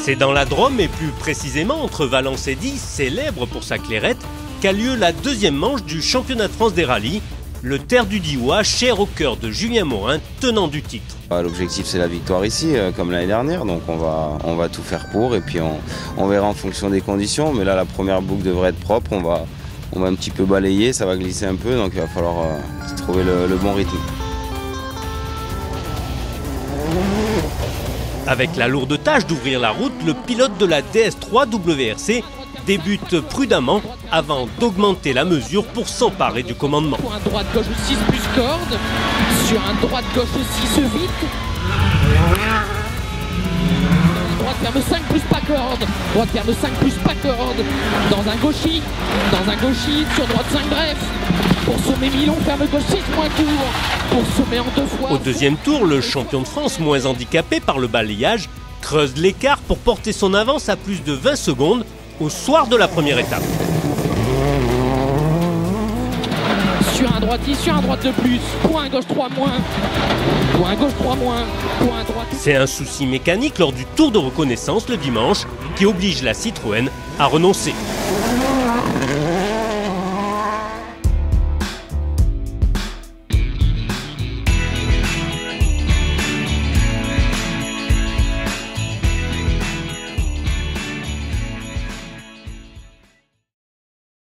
C'est dans la Drôme et plus précisément entre Valence et Die, célèbre pour sa clairette, qu'a lieu la deuxième manche du championnat de France des rallyes, le Terre du Diois, cher au cœur de Julien Morin, tenant du titre. L'objectif c'est la victoire ici, comme l'année dernière, donc on va tout faire pour et puis on verra en fonction des conditions. Mais là la première boucle devrait être propre, on va un petit peu balayer, ça va glisser un peu, donc il va falloir trouver le bon rythme. Avec la lourde tâche d'ouvrir la route, le pilote de la DS3 WRC débute prudemment avant d'augmenter la mesure pour s'emparer du commandement. Pour un droite-gauche 6 plus corde, sur un droite-gauche 6 vite. Droite ferme 5 plus pas corde, droite ferme 5 plus pas corde, dans un gauchis, sur droite 5 bref. Pour sommer Milon, ferme gauche 6 moins court, pour sommer en 2 fois. Au deuxième tour, le champion de France, moins handicapé par le balayage, creuse l'écart pour porter son avance à plus de 20 secondes au soir de la première étape. Sur un droite 10, sur un droite de plus, point gauche 3 moins, point gauche 3 moins, point droite. C'est un souci mécanique lors du tour de reconnaissance le dimanche qui oblige la Citroën à renoncer.